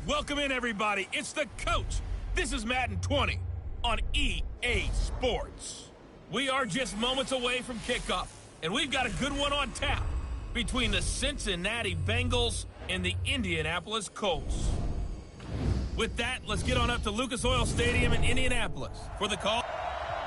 Welcome in, everybody. It's the coach. This is Madden 20 on EA Sports. We are just moments away from kickoff, and we've got a good one on tap between the Cincinnati Bengals and the Indianapolis Colts. With that, let's get on up to Lucas Oil Stadium in Indianapolis for the call.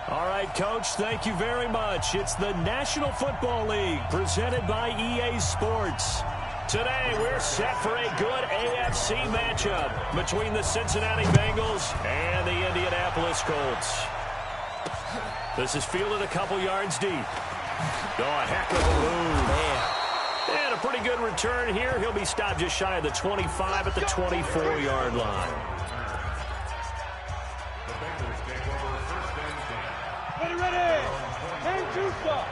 All right, Coach, thank you very much. It's the National Football League presented by EA Sports. Today, we're set for a good AFC matchup between the Cincinnati Bengals and the Indianapolis Colts. This is fielded a couple yards deep. Oh, a heck of a move. Man. And a pretty good return here. He'll be stopped just shy of the 25 at the 24-yard line. Ready. And two stop.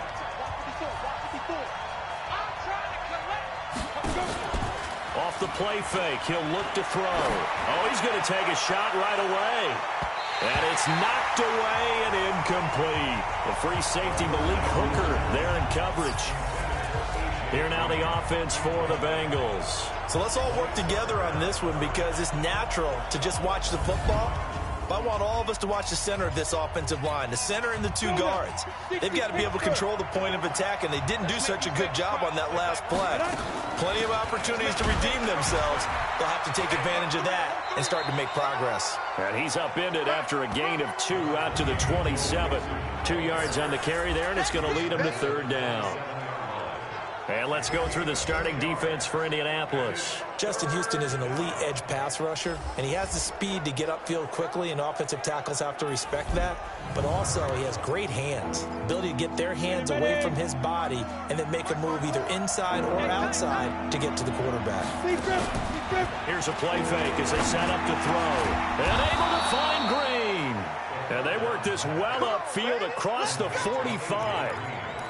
Off the play fake, he'll look to throw. Oh, he's going to take a shot right away. And it's knocked away and incomplete. The free safety, Malik Hooker, there in coverage. Here now the offense for the Bengals. So let's all work together on this one because it's natural to just watch the football. But I want all of us to watch the center of this offensive line, the center and the two guards. They've got to be able to control the point of attack, and they didn't do such a good job on that last play. Plenty of opportunities to redeem themselves. They'll have to take advantage of that and start to make progress. And he's upended after a gain of 2 out to the 27. 2 yards on the carry there, and it's going to lead him to third down. And let's go through the starting defense for Indianapolis. Justin Houston is an elite edge pass rusher, and he has the speed to get upfield quickly, and offensive tackles have to respect that. But also, he has great hands, ability to get their hands away from his body and then make a move either inside or outside to get to the quarterback. Here's a play fake as they set up to throw. And able to find Green. And they work this well upfield across the 45.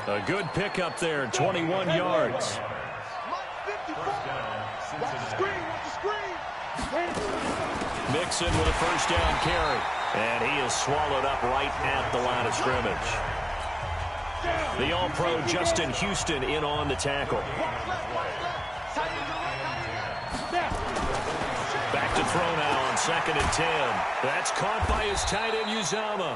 A good pickup there, 21 yards. Mixon with a first down carry. And he is swallowed up right at the line of scrimmage. The All-Pro Justin Houston in on the tackle. Back to throw now on 2nd and 10. That's caught by his tight end, Uzama.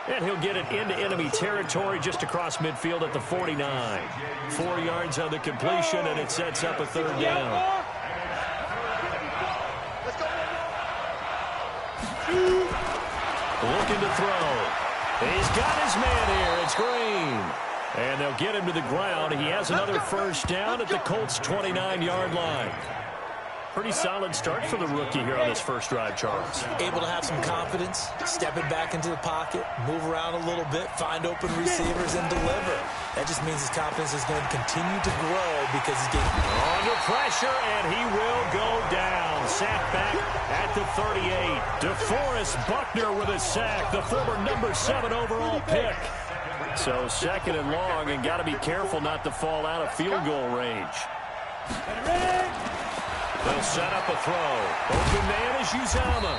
And he'll get it into enemy territory just across midfield at the 49. 4 yards on the completion, and it sets up a third down. Looking to throw. He's got his man here. It's Green. And they'll get him to the ground. He has another first down at the Colts' 29-yard line. Pretty solid start for the rookie here on this first drive, Charles. Able to have some confidence, stepping back into the pocket, move around a little bit, find open receivers, and deliver. That just means his confidence is going to continue to grow because he's getting under pressure, and he will go down. Sacked back at the 38. DeForest Buckner with a sack, the former number 7 overall pick. So 2nd and long, and got to be careful not to fall out of field goal range. They'll set up a throw. Open man is Uzama.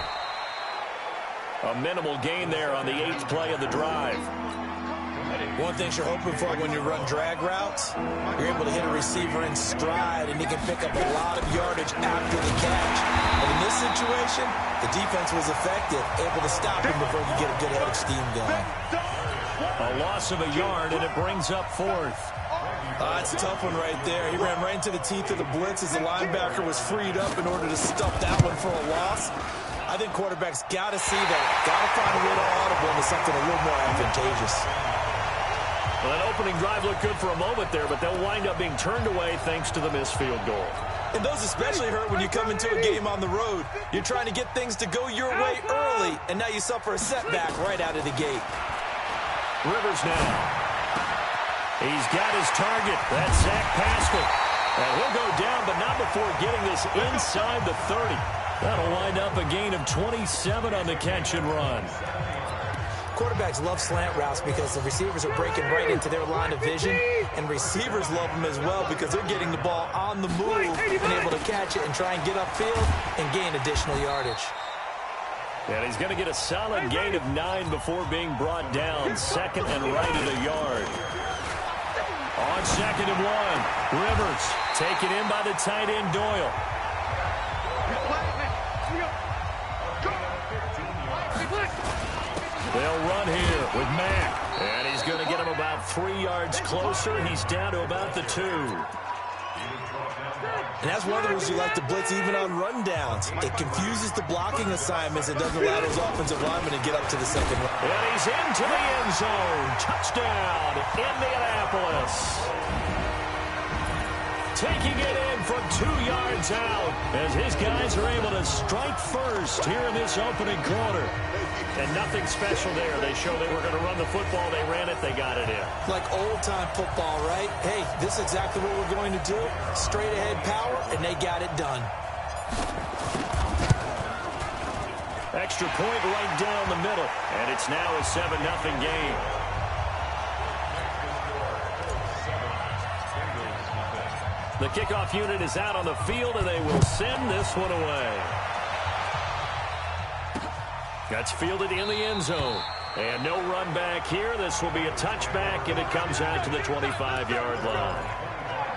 A minimal gain there on the 8th play of the drive. One thing you're hoping for when you run drag routes, you're able to hit a receiver in stride, and he can pick up a lot of yardage after the catch. But in this situation, the defense was effective, able to stop him before he could get a good head of steam going. A loss of a yard, and it brings up 4th. It's a tough one right there. He ran right into the teeth of the blitz as the linebacker was freed up in order to stuff that one for a loss. I think quarterbacks got to see that. Got to find a way to audible into something a little more advantageous. Well, that opening drive looked good for a moment there, but they'll wind up being turned away thanks to the missed field goal. And those especially hurt when you come into a game on the road. You're trying to get things to go your way early, and now you suffer a setback right out of the gate. Rivers now. He's got his target. That's Zach past it. And he'll go down, but not before getting this inside the 30. That'll wind up a gain of 27 on the catch and run. Quarterbacks love slant routes because the receivers are breaking right into their line of vision, and receivers love them as well because they're getting the ball on the move and able to catch it and try and get upfield and gain additional yardage. And he's going to get a solid gain of 9 before being brought down. 2nd and right at a yard. On 2nd and 1, Rivers taken in by the tight end Doyle. They'll run here with Mack. And he's going to get him about 3 yards closer. He's down to about the 2. And that's one of the reasons you like to blitz even on rundowns. It confuses the blocking assignments. It doesn't allow those offensive linemen to get up to the second round. And he's into the end zone. Touchdown, Indianapolis. Taking it in from 2 yards out as his guys are able to strike first here in this opening quarter. And nothing special there. They showed they were going to run the football. They ran it. They got it in. Like old-time football, right? Hey, this is exactly what we're going to do. Straight-ahead power, and they got it done. Extra point right down the middle. And it's now a 7-0 game. The kickoff unit is out on the field, and they will send this one away. That's fielded in the end zone. And no run back here. This will be a touchback, and it comes out to the 25-yard line.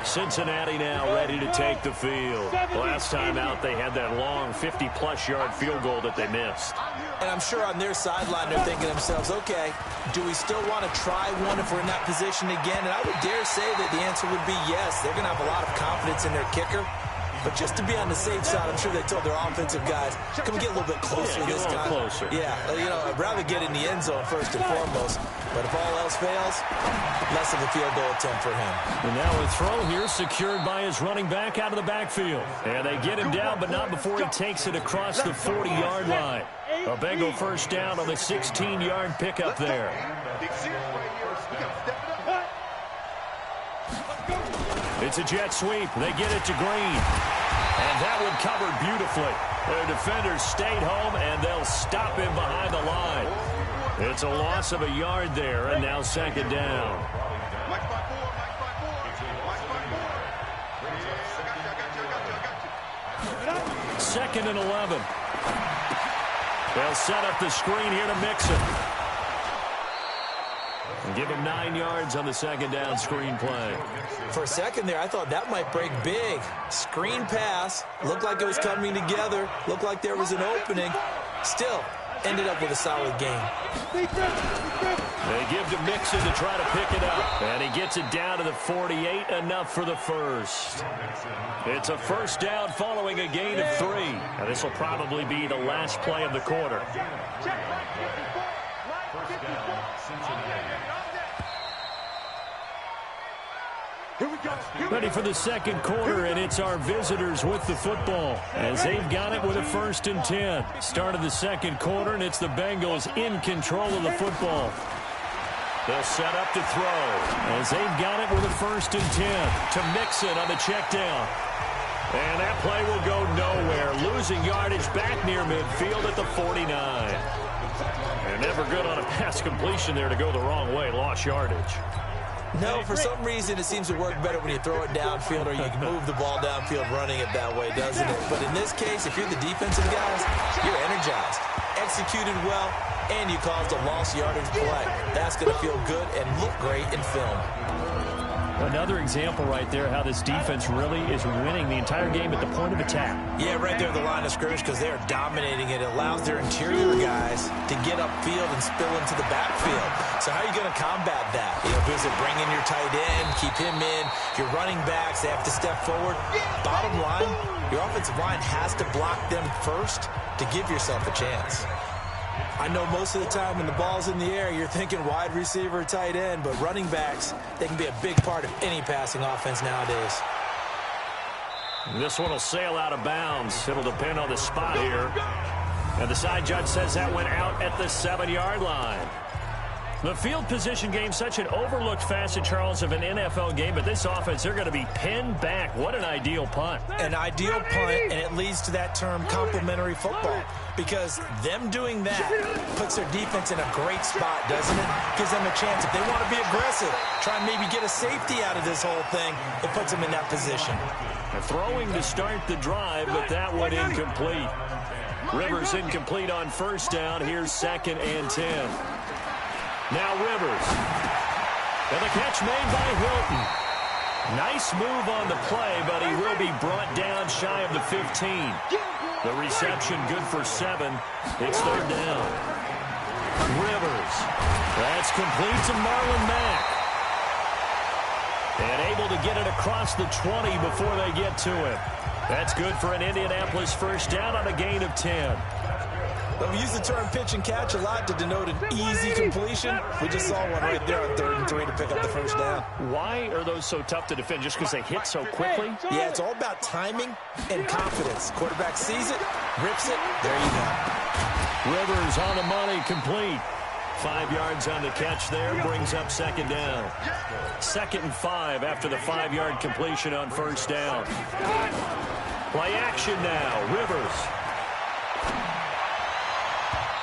Cincinnati now ready to take the field. Last time out, they had that long 50-plus yard field goal that they missed. And I'm sure on their sideline, they're thinking to themselves, okay, do we still want to try one if we're in that position again? And I would dare say that the answer would be yes. They're going to have a lot of confidence in their kicker. But just to be on the safe side, I'm sure they told their offensive guys, can we get a little bit closer this time? Closer. Yeah, you know, I'd rather get in the end zone first and foremost. But if all else fails, less of a field goal attempt for him. And now a throw here secured by his running back out of the backfield. And they get him down, but not before he takes it across the 40-yard line. A Bengal first down on the 16-yard pickup there. It's a jet sweep. They get it to Green. And that one covered beautifully. Their defenders stayed home, and they'll stop him behind the line. It's a loss of a yard there, and now second down. Second and 11. They'll set up the screen here to Mixon. And give him 9 yards on the second down screen play. For a second there, I thought that might break big. Screen pass. Looked like it was coming together. Looked like there was an opening. Still, ended up with a solid game. They give to Mixon to try to pick it up. And he gets it down to the 48, enough for the first. It's a first down following a gain of 3. Now this will probably be the last play of the quarter. Ready for the second quarter, and it's our visitors with the football as they've got it with a 1st and 10. Start of the second quarter, and it's the Bengals in control of the football. They'll set up to throw as they've got it with a 1st and 10 to Mixon on the check down. And that play will go nowhere. Losing yardage back near midfield at the 49. And never good on a pass completion there to go the wrong way. Lost yardage. No, for some reason it seems to work better when you throw it downfield or you can move the ball downfield running it that way, doesn't it? But in this case, if you're the defensive guys, you're energized, executed well, and you caused a lost yardage play. That's going to feel good and look great in film. Another example right there how this defense really is winning the entire game at the point of attack. Yeah, right there at the line of scrimmage because they are dominating it. It allows their interior guys to get upfield and spill into the backfield. So how are you going to combat that? You know, is it bring in your tight end, keep him in, your running backs, they have to step forward. Bottom line, your offensive line has to block them first to give yourself a chance. I know most of the time when the ball's in the air, you're thinking wide receiver, tight end, but running backs, they can be a big part of any passing offense nowadays. This one will sail out of bounds. It'll depend on the spot here. And the side judge says that went out at the 7-yard line. The field position game, such an overlooked facet, Charles, of an NFL game, but this offense, they're going to be pinned back. What an ideal punt. An ideal punt, and it leads to that term complementary football. Because them doing that puts their defense in a great spot, doesn't it? Gives them a chance. If they want to be aggressive, try and maybe get a safety out of this whole thing, it puts them in that position. Throwing to start the drive, but that one incomplete. Rivers incomplete on first down. Here's 2nd and 10. Now Rivers. And the catch made by Hilton. Nice move on the play, but he will be brought down shy of the 15. The reception good for 7. It's 3rd down. Rivers. That's complete to Marlon Mack. And able to get it across the 20 before they get to him. That's good for an Indianapolis first down on a gain of 10. Well, we use the term pitch and catch a lot to denote an easy completion. We just saw one right there on 3rd and 3 to pick up the first down. Why are those so tough to defend? Just because they hit so quickly? Yeah, it's all about timing and confidence. Quarterback sees it, rips it, there you go. Rivers on the money, complete. 5 yards on the catch there, brings up second down. 2nd and 5 after the 5-yard completion on first down. Play action now, Rivers.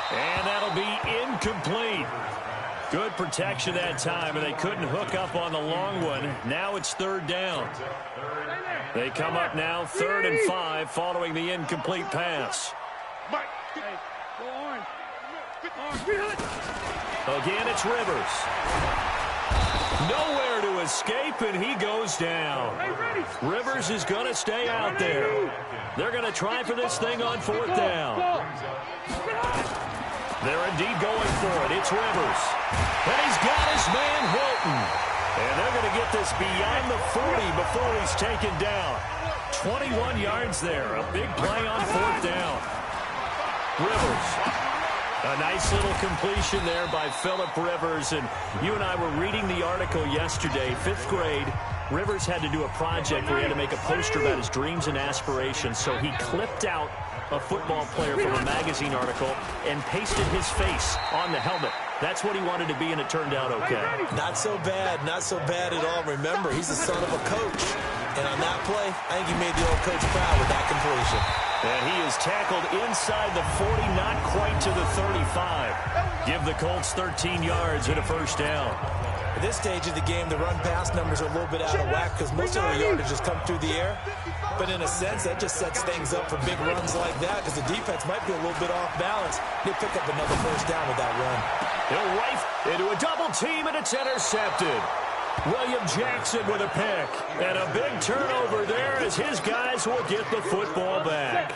And that'll be incomplete. Good protection that time, and they couldn't hook up on the long one. Now it's 3rd down. They come up now 3rd and 5 following the incomplete pass. Again, it's Rivers. Nowhere to escape, and he goes down. Rivers is going to stay out there. They're going to try for this thing on 4th down. They're indeed going for it. It's Rivers. And he's got his man Hilton. And they're going to get this beyond the 40 before he's taken down. 21 yards there. A big play on 4th down. Rivers. A nice little completion there by Phillip Rivers. And you and I were reading the article yesterday, 5th grade. Rivers had to do a project where he had to make a poster about his dreams and aspirations. So he clipped out a football player from a magazine article and pasted his face on the helmet. That's what he wanted to be, and it turned out okay. Not so bad at all. Remember, he's the son of a coach. And on that play, I think he made the old coach proud with that completion. And he is tackled inside the 40, not quite to the 35. Give the Colts 13 yards and a first down. At this stage of the game, the run-pass numbers are a little bit out of whack because most of the yardage just come through the air. But in a sense, that just sets things up for big runs like that because the defense might be a little bit off balance. They pick up another first down with that run. He'll right into a double team, and it's intercepted. William Jackson with a pick. And a big turnover there as his guys will get the football back.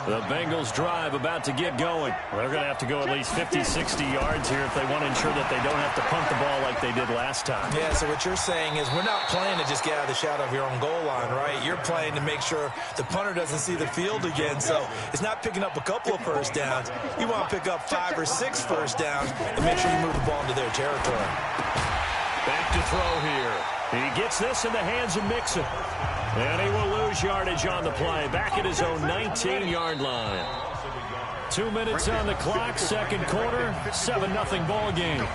The Bengals drive about to get going. They're going to have to go at least 50, 60 yards here if they want to ensure that they don't have to punt the ball like they did last time. Yeah, so what you're saying is we're not playing to just get out of the shadow of your own goal line, right? You're playing to make sure the punter doesn't see the field again. So it's not picking up a couple of first downs. You want to pick up 5 or 6 first downs and make sure you move the ball into their territory. Back to throw here. He gets this in the hands of Mixon. And he will lose yardage on the play. Back at his own 19-yard line. 2 minutes on the clock, second quarter, 7-0 ball game.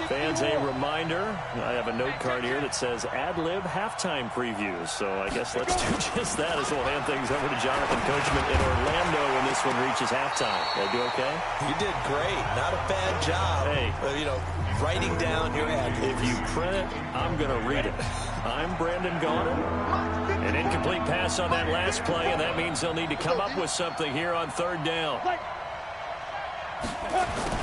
Fans, a reminder, I have a note card here that says ad-lib halftime previews. So I guess let's do just that as we'll hand things over to Jonathan Coachman in Orlando when this one reaches halftime. Did I do okay? You did great. Not a bad job. Hey. You know, writing down your ad. If you print it, I'm going to read it. I'm Brandon Gaudin. An incomplete pass on that last play, and that means they'll need to come up with something here on 3rd down.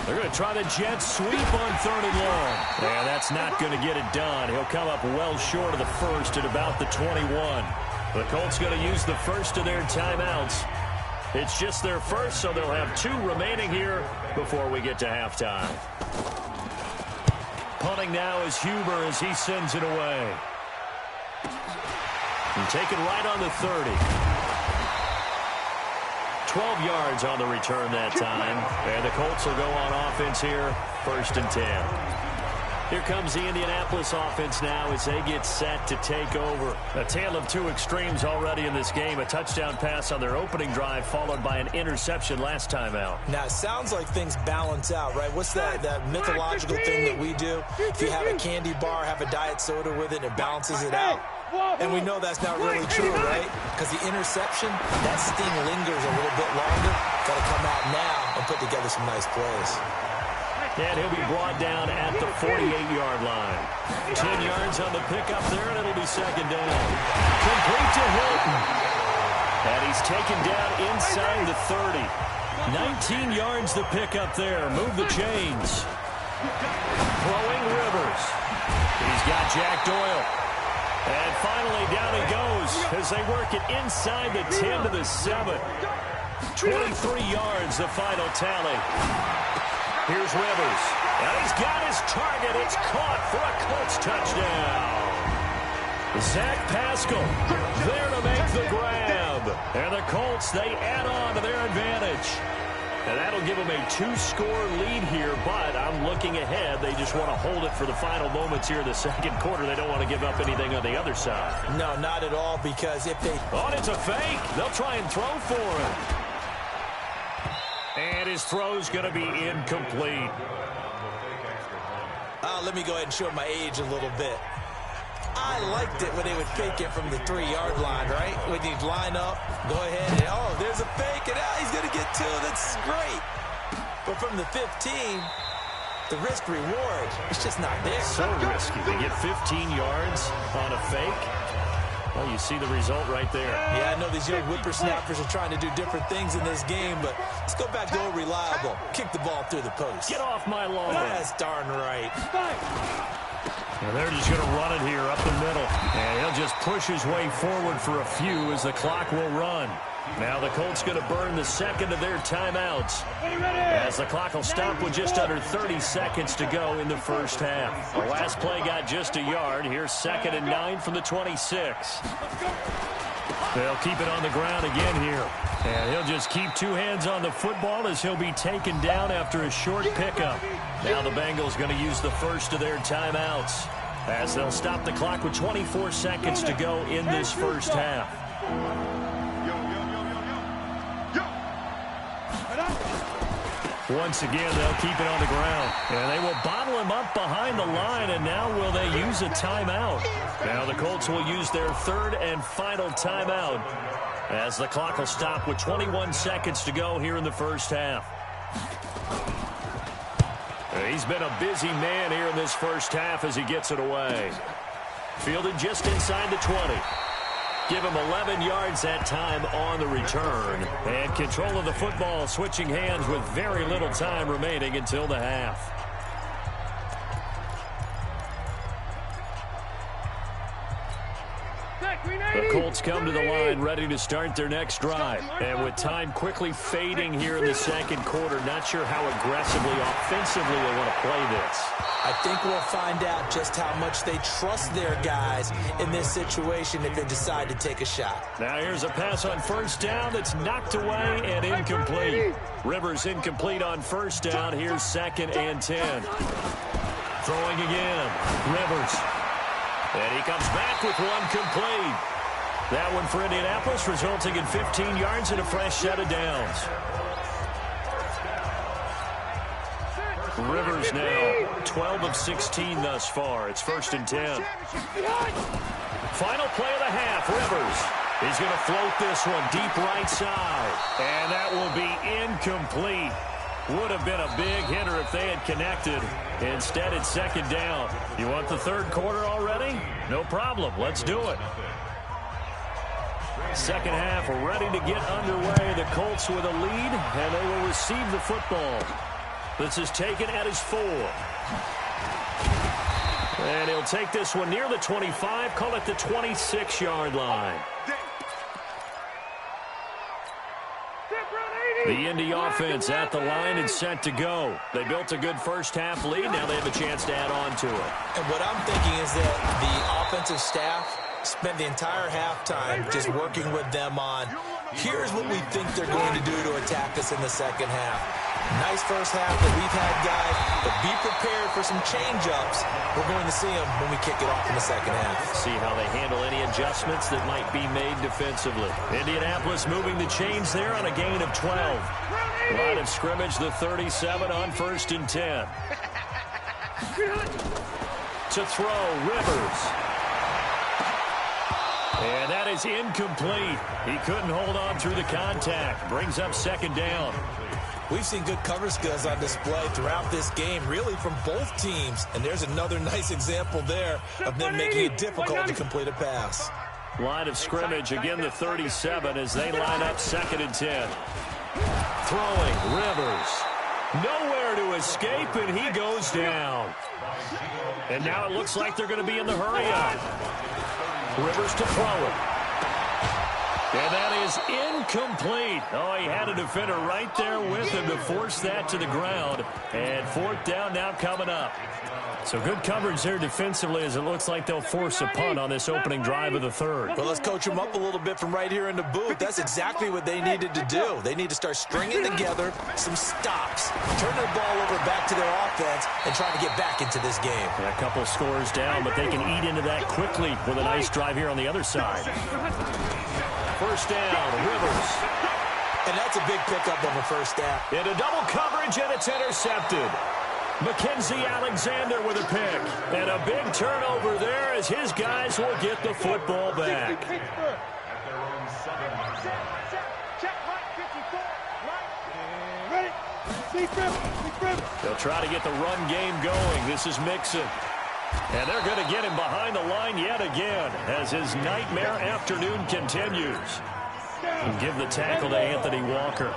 They're going to try the jet sweep on 3rd and long. And that's not going to get it done. He'll come up well short of the first at about the 21. The Colts going to use the first of their timeouts. It's just their first, so they'll have 2 remaining here before we get to halftime. Punting now is Huber as he sends it away. And taken right on the 30. 12 yards on the return that time. And the Colts will go on offense here, 1st and 10. Here comes the Indianapolis offense now as they get set to take over. A tale of 2 extremes already in this game. A touchdown pass on their opening drive followed by an interception last time out. Now, it sounds like things balance out, right? What's that mythological thing that we do? If you have a candy bar, have a diet soda with it, it balances it out. And we know that's not really true, right? Because the interception, that sting lingers a little bit longer. Got to come out now and put together some nice plays. And he'll be brought down at the 48-yard line. 10 yards on the pickup there, and it'll be second down. Complete to Hilton. And he's taken down inside the 30. 19 yards the pickup there. Move the chains. Throwing Rivers. He's got Jack Doyle. And finally down he goes as they work it inside the 10 to the 7. 23 yards, the final tally. Here's Rivers. And he's got his target. It's caught for a Colts touchdown. Zach Pascal there to make the grab. And the Colts, they add on to their advantage. And that'll give them a 2-score lead here, but I'm looking ahead. They just want to hold it for the final moments here in the second quarter. They don't want to give up anything on the other side. No, not at all, because if they... Oh, it's a fake. They'll try and throw for him. And his throw's going to be incomplete. Let me go ahead and show my age a little bit. I liked it when they would fake it from the 3-yard line, right? When you'd line up, go ahead, and oh, there's a fake, and he's going to get 2. That's great. But from the 15, the risk-reward, it's just not there. So risky to get 15 yards on a fake. Well, you see the result right there. Yeah, I know these young whippersnappers are trying to do different things in this game, but let's go back to old reliable. Kick the ball through the post. Get off my lawn. That's darn right. And they're just going to run it here up the middle. And he'll just push his way forward for a few as the clock will run. Now the Colts going to burn the second of their timeouts as the clock will stop with just under 30 seconds to go in the first half. The last play got just a yard. Here's 2nd and 9 from the 26. They'll keep it on the ground again here. And he'll just keep 2 hands on the football as he'll be taken down after a short pickup. Now the Bengals going to use the first of their timeouts as they'll stop the clock with 24 seconds to go in this first half. Once again, they'll keep it on the ground. And they will bottle him up behind the line, and now will they use a timeout? Now the Colts will use their 3rd and final timeout as the clock will stop with 21 seconds to go here in the first half. He's been a busy man here in this first half as he gets it away. Fielded just inside the 20. Give him 11 yards that time on the return. And control of the football switching hands with very little time remaining until the half. The Colts come to the line ready to start their next drive. And with time quickly fading here in the second quarter, not sure how aggressively, offensively they want to play this. I think we'll find out just how much they trust their guys in this situation if they decide to take a shot. Now here's a pass on first down that's knocked away and incomplete. Rivers incomplete on first down. Here's 2nd and 10. Throwing again. Rivers. And he comes back with one complete. That one for Indianapolis, resulting in 15 yards and a fresh set of downs. Rivers now 12 of 16 thus far. It's 1st and 10. Final play of the half. Rivers is going to float this one deep right side. And that will be incomplete. Would have been a big hitter if they had connected. Instead, it's 2nd down. You want the 3rd quarter already? No problem. Let's do it. Second half ready to get underway. The Colts with a lead, and they will receive the football. This is taken at his 4. And he'll take this one near the 25, call it the 26-yard line. The Indy offense at the line and set to go. They built a good first half lead. Now they have a chance to add on to it. And what I'm thinking is that the offensive staff spent the entire halftime just working with them on, here's what we think they're going to do to attack us in the second half. Nice first half that we've had, guys, but be prepared for some change-ups. We're going to see them when we kick it off in the second half. See how they handle any adjustments that might be made defensively. Indianapolis moving the chains there on a gain of 12. Line of scrimmage, the 37 on 1st and 10. To throw, Rivers. And that is incomplete. He couldn't hold on through the contact. Brings up 2nd down. We've seen good cover skills on display throughout this game, really from both teams. And there's another nice example there of them making it difficult to complete a pass. Line of scrimmage, again the 37 as they line up 2nd and 10. Throwing, Rivers. Nowhere to escape, and he goes down. And now it looks like they're going to be in the hurry up. Rivers to throw it. And that is Incomplete. Oh, he had a defender right there with him to force that to the ground. And fourth down now coming up. So good coverage there defensively as it looks like they'll force a punt on this opening drive of the third. Well, let's coach them up a little bit from right here in the booth. That's exactly what they needed to do. They need to start stringing together some stops, turn the ball over back to their offense, and trying to get back into this game. And a couple scores down, but they can eat into that quickly with a nice drive here on the other side. First down, Rivers. And that's a big pickup of a first down. Into double coverage, and it's intercepted. Mackenzie Alexander with a pick. And a big turnover there as his guys will get the football back. They'll try to get the run game going. This is Mixon. And they're going to get him behind the line yet again as his nightmare afternoon continues. And give the tackle to Anthony Walker.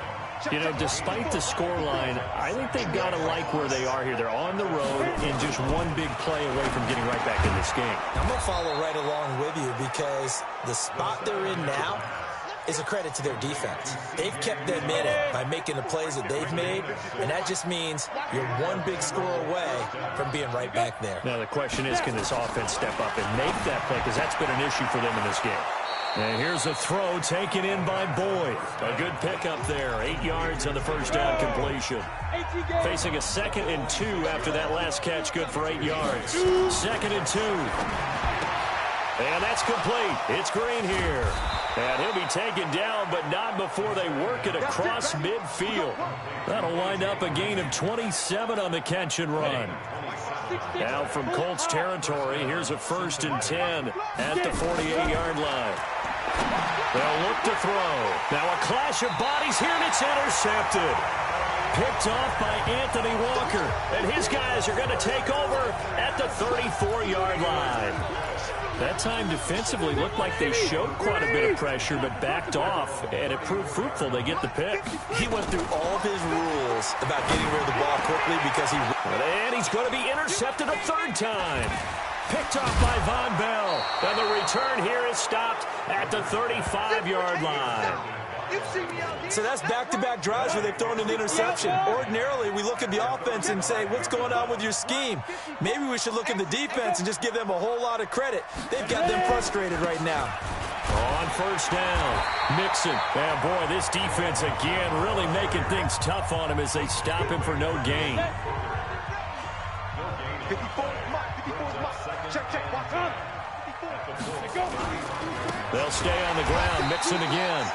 You know, despite the scoreline, I think they've got to like where they are here. They're on the road and just one big play away from getting right back in this game. I'm going to follow right along with you because the spot they're in now is a credit to their defense. They've kept them in it by making the plays that they've made, and that just means you're one big score away from being right back there. Now the question is, can this offense step up and make that play? Because that's been an issue for them in this game. And here's a throw taken in by Boyd. A good pickup there. 8 yards on the first down completion. Facing a 2nd and 2 after that last catch. Good for 8 yards. 2nd and 2. And that's complete. It's Green here. And he'll be taken down, but not before they work it across midfield. That'll wind up a gain of 27 on the catch and run. Now from Colts territory, here's a 1st and 10 at the 48-yard line. They'll look to throw. Now a clash of bodies here, and it's intercepted. Picked off by Anthony Walker. And his guys are going to take over at the 34-yard line. That time defensively looked like they showed quite a bit of pressure, but backed off, and it proved fruitful. They get the pick. He went through all of his rules about getting rid of the ball quickly because he... And he's going to be intercepted a 3rd time. Picked off by Von Bell. And the return here is stopped at the 35-yard line. So that's back-to-back drives where they've thrown an interception. Ordinarily, we look at the offense and say, what's going on with your scheme? Maybe we should look at the defense and just give them a whole lot of credit. They've got them frustrated right now. On first down, Mixon. And boy, this defense again really making things tough on him as they stop him for no gain. They'll stay on the ground. Mixon again.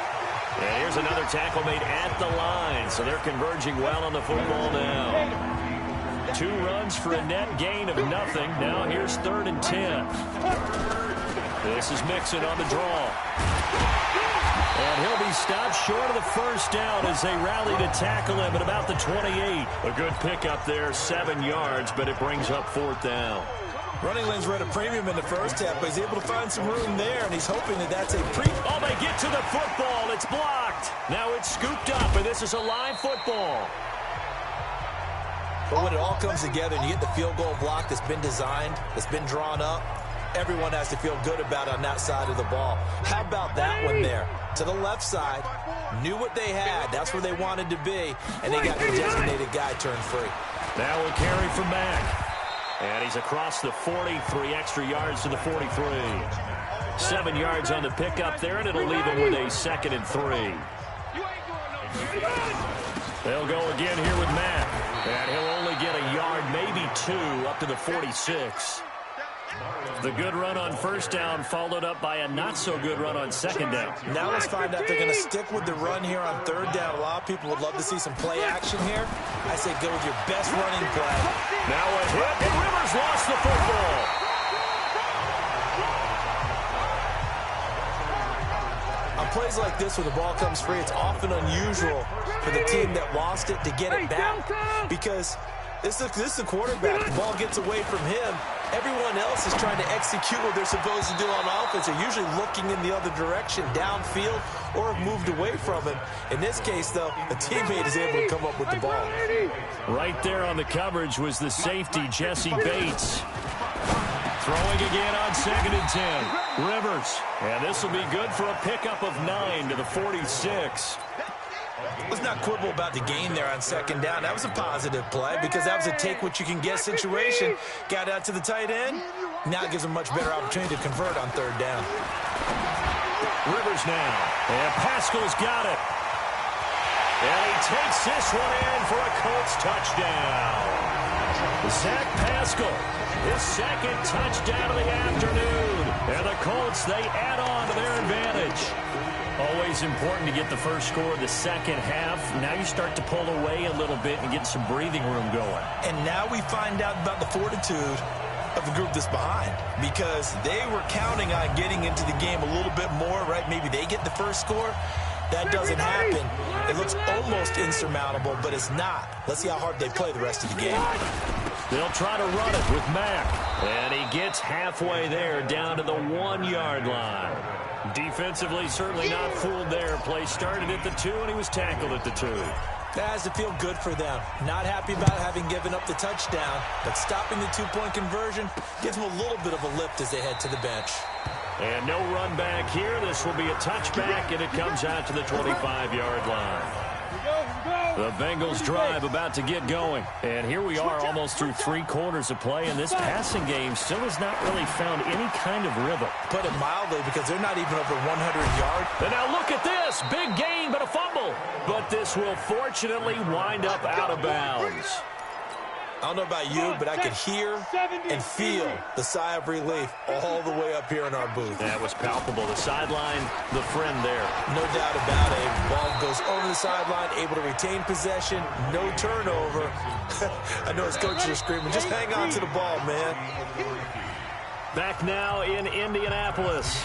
And here's another tackle made at the line. So they're converging well on the football now. 2 runs for a net gain of nothing. Now here's 3rd and 10. This is Mixon on the draw. And he'll be stopped short of the first down as they rally to tackle him at about the 28. A good pickup there, 7 yards, but it brings up 4th down. Running lanes were at a premium in the first half, but he's able to find some room there, and he's hoping that that's a Oh, they get to the football. It's blocked. Now it's scooped up, and this is a live football. But when it all comes together and you get the field goal block that's been designed, that's been drawn up, everyone has to feel good about it on that side of the ball. How about that one there? To the left side, knew what they had. That's where they wanted to be, and they got the designated guy turned free. Now we'll carry from Mack. And he's across the 40, 3 extra yards to the 43. 7 yards on the pickup there, and it'll leave him with a 2nd and 3. They'll go again here with Matt. And he'll only get a yard, maybe 2, up to the 46. The good run on first down followed up by a not-so-good run on 2nd down. Now let's find out if they're going to stick with the run here on 3rd down. A lot of people would love to see some play action here. I say go with your best running play. Now a hit, and Rivers lost the football. On plays like this where the ball comes free, it's often unusual for the team that lost it to get it back because this is the quarterback. The ball gets away from him. Everyone else is trying to execute what they're supposed to do on offense. They're usually looking in the other direction, downfield, or have moved away from him. In this case, though, the teammate is able to come up with the ball. Right there on the coverage was the safety, Jesse Bates. Throwing again on 2nd and 10. Rivers. And this will be good for a pickup of 9 to the 46. Let's not quibble about the gain there on 2nd down. That was a positive play because that was a take-what-you-can-get situation. Got out to the tight end. Now it gives him a much better opportunity to convert on 3rd down. Rivers now. And Pascal's got it. And he takes this one in for a Colts touchdown. Zach Pascal, his 2nd touchdown of the afternoon. And the Colts, they add on to their advantage. Always important to get the first score of the second half. Now you start to pull away a little bit and get some breathing room going. And now we find out about the fortitude of the group that's behind, because they were counting on getting into the game a little bit more, right? Maybe they get the first score. That doesn't happen. It looks almost insurmountable, but it's not. Let's see how hard they play the rest of the game. They'll try to run it with Mack. And he gets halfway there, down to the 1-yard line. Defensively, certainly not fooled there. Play started at the 2, and he was tackled at the 2. That has to feel good for them. Not happy about having given up the touchdown, but stopping the 2-point conversion gives them a little bit of a lift as they head to the bench. And no run back here. This will be a touchback, and it comes out to the 25-yard line. The Bengals drive about to get going. And here we are almost through 3 quarters of play, and this passing game still has not really found any kind of rhythm. Put it mildly, because they're not even over 100 yards. And now look at this. Big gain, but a fumble. But this will fortunately wind up out of bounds. I don't know about you, but I could hear and feel the sigh of relief all the way up here in our booth. That was palpable. The sideline, the friend there. No doubt about it. Ball goes over the sideline, able to retain possession, no turnover. I know his coaches are screaming, just hang on to the ball, man. Back now in Indianapolis.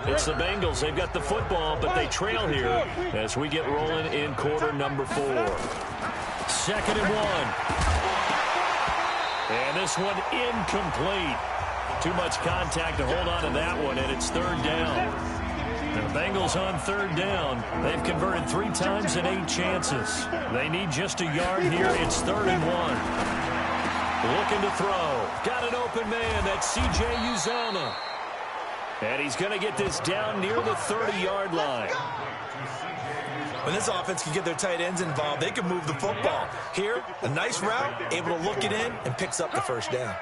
It's the Bengals. They've got the football, but they trail here as we get rolling in quarter number 4. 2nd and 1. And this one incomplete. Too much contact to hold on to that one, and it's 3rd down. And the Bengals on 3rd down. They've converted 3 times in 8 chances. They need just a yard here. It's 3rd and 1. Looking to throw. Got an open man. That's C.J. Uzomah. And he's going to get this down near the 30-yard line. When this offense can get their tight ends involved, they can move the football. Here, a nice route, able to look it in, and picks up the 1st down.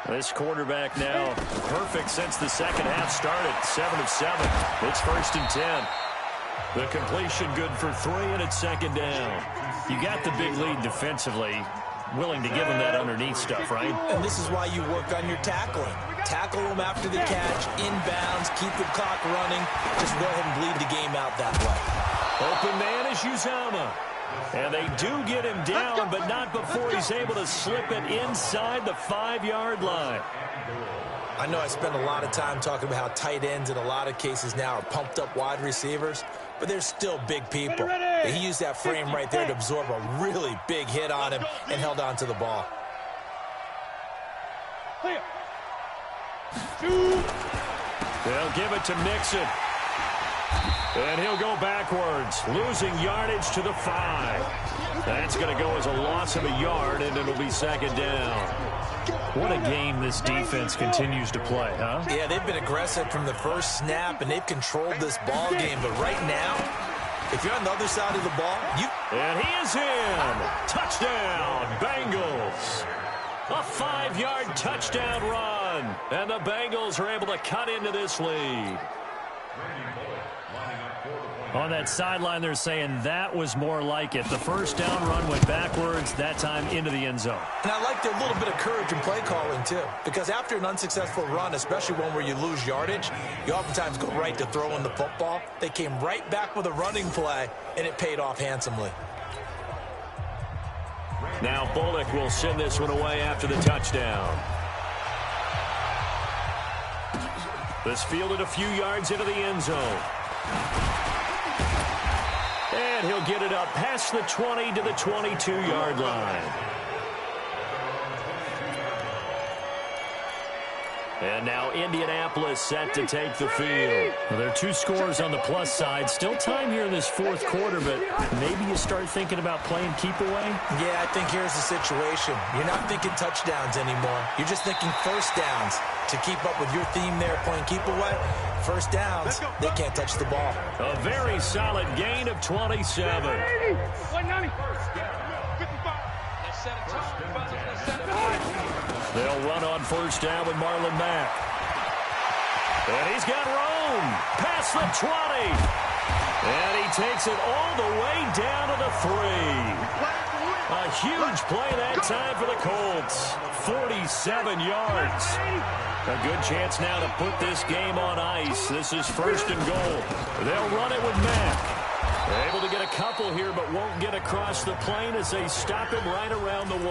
This quarterback now perfect since the second half started. 7 of 7. It's 1st and 10. The completion good for 3, and it's 2nd down. You got the big lead defensively. Willing to give them that underneath stuff, right? And this is why you work on your tackling. Tackle them after the catch, inbounds, keep the clock running. Just go ahead and bleed the game out that way. Open man is Uzomah. And they do get him down, but not before he's able to slip it inside the 5-yard line. I know I spend a lot of time talking about how tight ends in a lot of cases now are pumped up wide receivers, but they're still big people. He used that frame right there to absorb a really big hit on him and held on to the ball. They'll give it to Mixon. And he'll go backwards, losing yardage to the 5. That's going to go as a loss of a yard, and it'll be 2nd down. What a game this defense continues to play, huh? Yeah, they've been aggressive from the first snap, and they've controlled this ball game. But right now, if you're on the other side of the ball, And he is in. Touchdown, Bengals. A 5-yard touchdown run. And the Bengals are able to cut into this lead. On that sideline, they're saying that was more like it. The 1st down run went backwards, that time into the end zone. And I like a little bit of courage in play calling, too. Because after an unsuccessful run, especially one where you lose yardage, you oftentimes go right to throwing the football. They came right back with a running play, and it paid off handsomely. Now Bullock will send this one away after the touchdown. This fielded a few yards into the end zone. And he'll get it up past the 20 to the 22-yard line. And now Indianapolis set to take the field. Well, there are 2 scores on the plus side. Still time here in this 4th quarter, but maybe you start thinking about playing keep away? Yeah, I think here's the situation. You're not thinking touchdowns anymore. You're just thinking first downs. To keep up with your theme there, playing keep away, first downs, they can't touch the ball. A very solid gain of 27. 190. They'll run on first down with Marlon Mack. And he's got room. Past the 20. And he takes it all the way down to the 3. A huge play that time for the Colts. 47 yards. A good chance now to put this game on ice. This is 1st and goal. They'll run it with Mack. They're able to get a couple here, but won't get across the plane as they stop him right around the 1.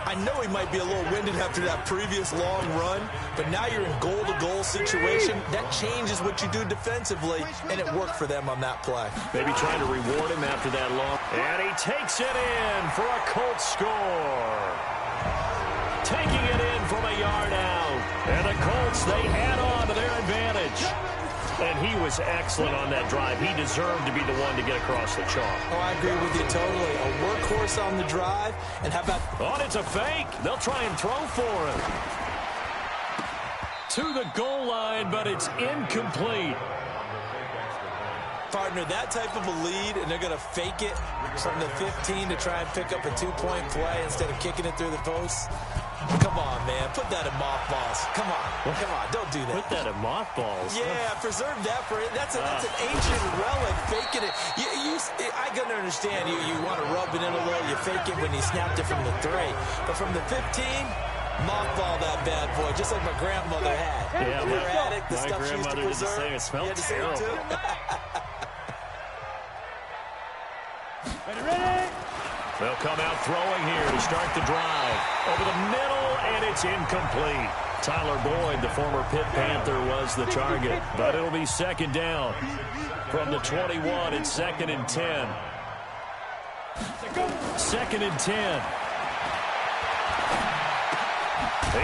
I know he might be a little winded after that previous long run, but now you're in goal-to-goal situation. That changes what you do defensively, and it worked for them on that play. Maybe trying to reward him after that long. And he takes it in for a Colts score. Taking it in from a yard out. And the Colts, they add on to their advantage. And he was excellent on that drive. He deserved to be the one to get across the chalk. Oh, I agree with you totally. A workhorse on the drive. And how about... Oh, it's a fake. They'll try and throw for him. To the goal line, but it's incomplete. Partner, that type of a lead, and they're going to fake it from the 15 to try and pick up a 2-point play instead of kicking it through the post. Come on, man. Put that in mothballs. Come on. Come on. Don't do that. Put that in mothballs. Yeah, preserve that for it. That's an ancient relic. Faking it. I can understand. You want to rub it in a little. You fake it when you snapped it from the 3. But from the 15, mothball that bad boy, just like my grandmother had. Yeah, my addict, the my stuff she used to grandmother did the preserve. same. It smelled terrible. Ready? They'll come out throwing here to start the drive. Over the middle, and it's incomplete. Tyler Boyd, the former Pitt Panther, was the target. But it'll be 2nd down. From the 21, it's 2nd and 10. 2nd and 10.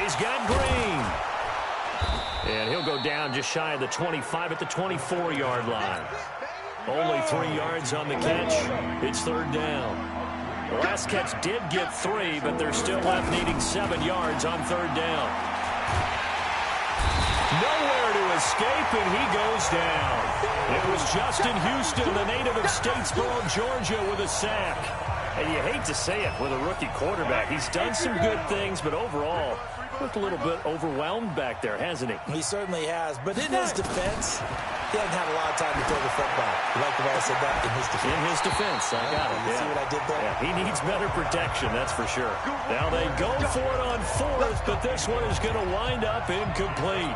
He's got Green. And he'll go down just shy of the 25 at the 24-yard line. Only 3 yards on the catch. It's 3rd down. The last catch did get 3, but they're still left needing 7 yards on 3rd down. Nowhere to escape, and he goes down. It was Justin Houston, the native of Statesboro, Georgia, with a sack. And you hate to say it with a rookie quarterback. He's done some good things, but overall, looked a little bit overwhelmed back there, hasn't he? He certainly has. But in his defense, he hasn't had a lot of time to throw the football. You like the way I said that? In his defense. In his defense, I got it. You see what I did there? Yeah, he needs better protection, that's for sure. Now they go for it on 4th, but this one is going to wind up incomplete.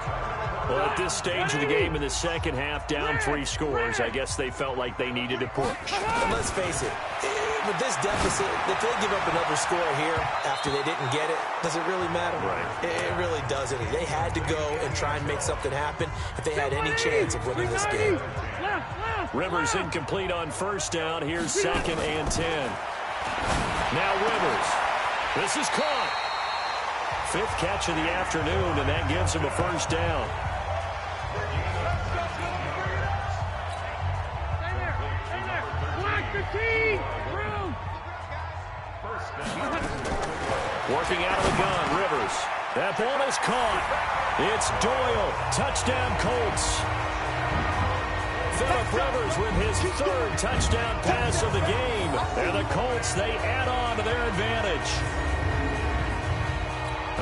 Well, at this stage of the game in the second half, down 3 scores, I guess they felt like they needed to push. And let's face it, with this deficit, if they give up another score here after they didn't get it, does it really matter? Right. It really doesn't. They had to go and try and make something happen if they had any chance of winning this game. Rivers incomplete on 1st down. Here's 2nd and 10. Now Rivers. This is caught. 5th catch of the afternoon, and that gives him a 1st down. Working out of the gun, Rivers. That ball is caught. It's Doyle. Touchdown, Colts. Phillip Rivers with his 3rd touchdown pass of the game. And the Colts, they add on to their advantage.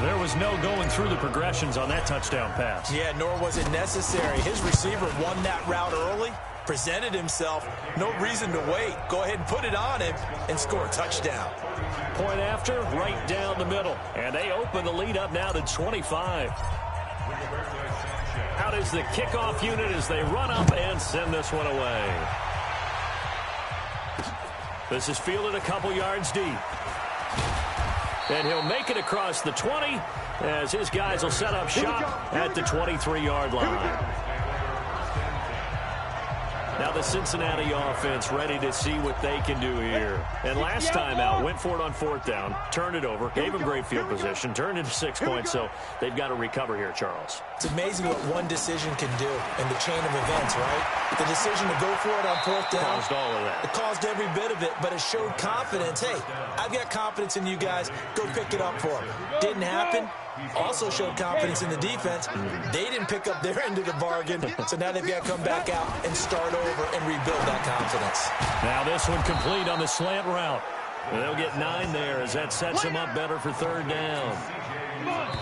There was no going through the progressions on that touchdown pass. Yeah, nor was it necessary. His receiver won that route early, presented himself. No reason to wait. Go ahead and put it on him and score a touchdown. Point after, right down the middle. And they open the lead up now to 25. Out is the kickoff unit as they run up and send this one away. This is fielded a couple yards deep. And he'll make it across the 20 as his guys will set up shop at the 23-yard line. Now the Cincinnati offense ready to see what they can do here. And last time out, went for it on 4th down, turned it over, gave them great field position, turned into 6 points, so they've got to recover here, Charles. It's amazing what one decision can do in the chain of events, right? The decision to go for it on 4th down. Caused all of that. It caused every bit of it, but it showed confidence. Hey, I've got confidence in you guys. Go pick it up for them. Didn't happen. Also showed confidence in the defense. They didn't pick up their end of the bargain, so now they've got to come back out and start over and rebuild that confidence. Now this one complete on the slant route. They'll get 9 there as that sets them up better for 3rd down.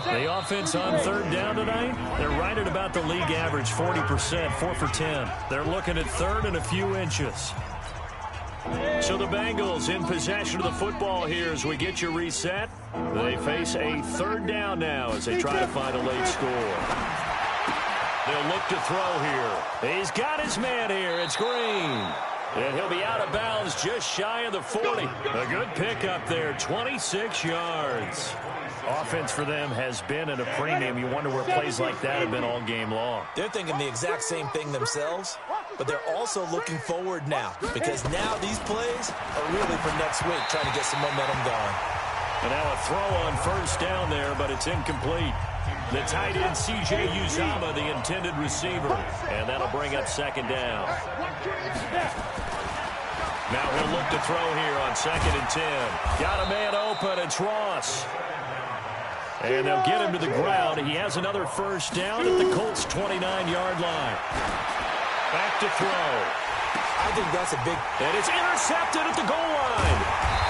The offense on 3rd down tonight, they're right at about the league average, 40%, 4 for 10. They're looking at 3rd and a few inches. So the Bengals in possession of the football here as we get you reset. They face a 3rd down now as they try to find a late score. They'll look to throw here. He's got his man here. It's Green. And he'll be out of bounds just shy of the 40. A good pickup there, 26 yards. Offense for them has been at a premium. You wonder where plays like that have been all game long. They're thinking the exact same thing themselves, but they're also looking forward now because now these plays are really for next week, trying to get some momentum going. And now a throw on 1st down there, but it's incomplete. The tight end, C.J. Uzomah, the intended receiver. And that'll bring up 2nd down. Now he'll look to throw here on 2nd and 10. Got a man open. It's Ross. And they'll get him to the ground. He has another 1st down at the Colts' 29-yard line. Back to throw. I think that's a big... And it's intercepted at the goal line.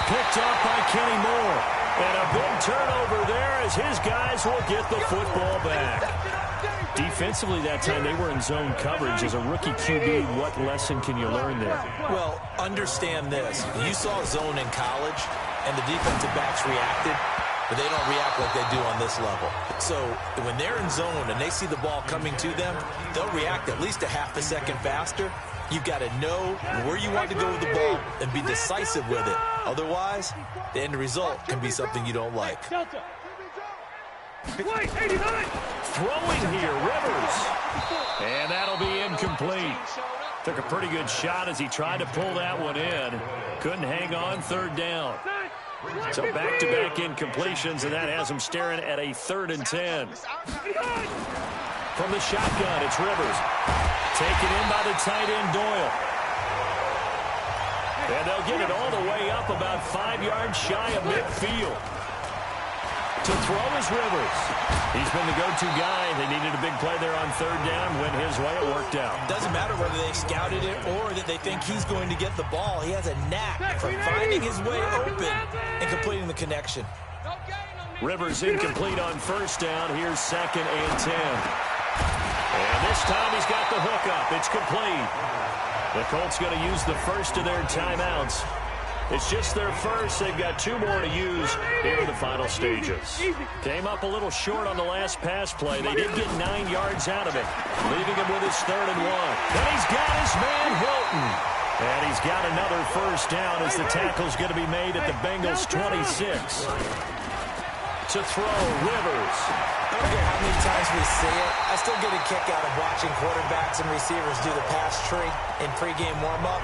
Picked up by Kenny Moore. And a big turnover there as his guys will get the football back. Defensively that time, they were in zone coverage. As a rookie QB, what lesson can you learn there? Well, understand this. You saw zone in college, and the defensive backs reacted, but they don't react like they do on this level. So when they're in zone and they see the ball coming to them, they'll react at least a half a second faster. You've got to know where you want to go with the ball and be decisive with it. Otherwise, the end result can be something you don't like. Throwing here, Rivers. And that'll be incomplete. Took a pretty good shot as he tried to pull that one in. Couldn't hang on 3rd down. So back-to-back incompletions, and that has him staring at a 3rd and 10. From the shotgun, it's Rivers. Taken in by the tight end, Doyle. And they'll get it all the way up about 5 yards shy of midfield. To throw is Rivers. He's been the go-to guy. They needed a big play there on 3rd down. Went his way. It worked out. Doesn't matter whether they scouted it or that they think he's going to get the ball. He has a knack for finding his way open and completing the connection. Rivers incomplete on 1st down. Here's 2nd and 10. And this time he's got the hook up. It's complete. The Colts going to use the first of their timeouts. It's just their first. They've got 2 more to use here in the final stages. Came up a little short on the last pass play. They did get 9 yards out of it, leaving him with his 3rd and 1. Then he's got his man Hilton. And he's got another 1st down as the tackle's going to be made at the Bengals' 26. To throw, Rivers. I don't care how many times we see it. I still get a kick out of watching quarterbacks and receivers do the pass tree in pregame warm-up.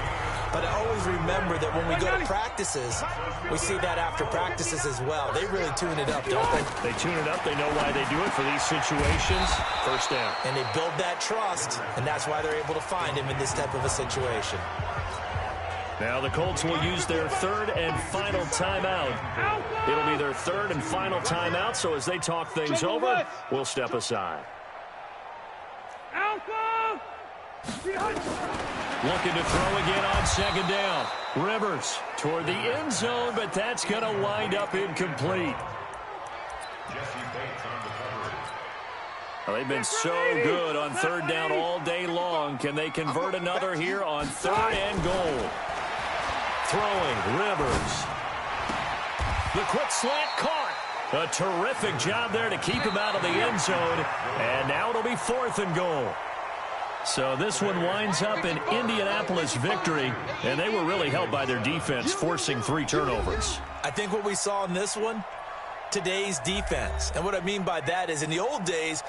But I always remember that when we go to practices, we see that after practices as well. They really tune it up, don't they? They tune it up. They know why they do it for these situations. 1st down. And they build that trust, and that's why they're able to find him in this type of a situation. Now the Colts will use their 3rd and final timeout. It'll be their 3rd and final timeout, so as they talk things over, we'll step aside. Looking to throw again on 2nd down. Rivers toward the end zone, but that's going to wind up incomplete. Well, they've been so good on 3rd down all day long. Can they convert another here on 3rd and goal? Throwing, Rivers. The quick slant caught. A terrific job there to keep him out of the end zone. And now it'll be 4th and goal. So this one winds up in Indianapolis victory, and they were really helped by their defense, forcing 3 turnovers. I think what we saw in this one, today's defense. And what I mean by that is in the old days,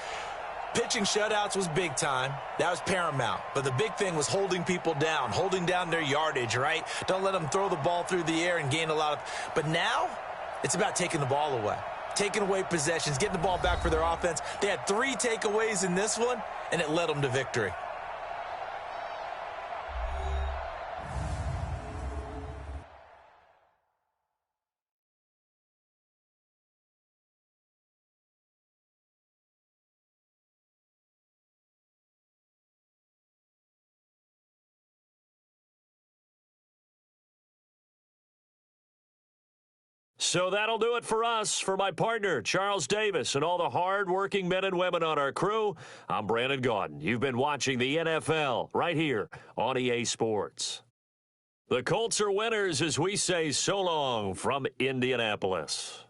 Pitching shutouts was big time. That was paramount. But the big thing was holding people down, holding down their yardage, right? Don't let them throw the ball through the air and gain a lot of... But now, it's about taking the ball away. Taking away possessions, getting the ball back for their offense. They had 3 takeaways in this one, and it led them to victory. So that'll do it for us. For my partner, Charles Davis, and all the hard-working men and women on our crew, I'm Brandon Gaudin. You've been watching the NFL right here on EA Sports. The Colts are winners as we say so long from Indianapolis.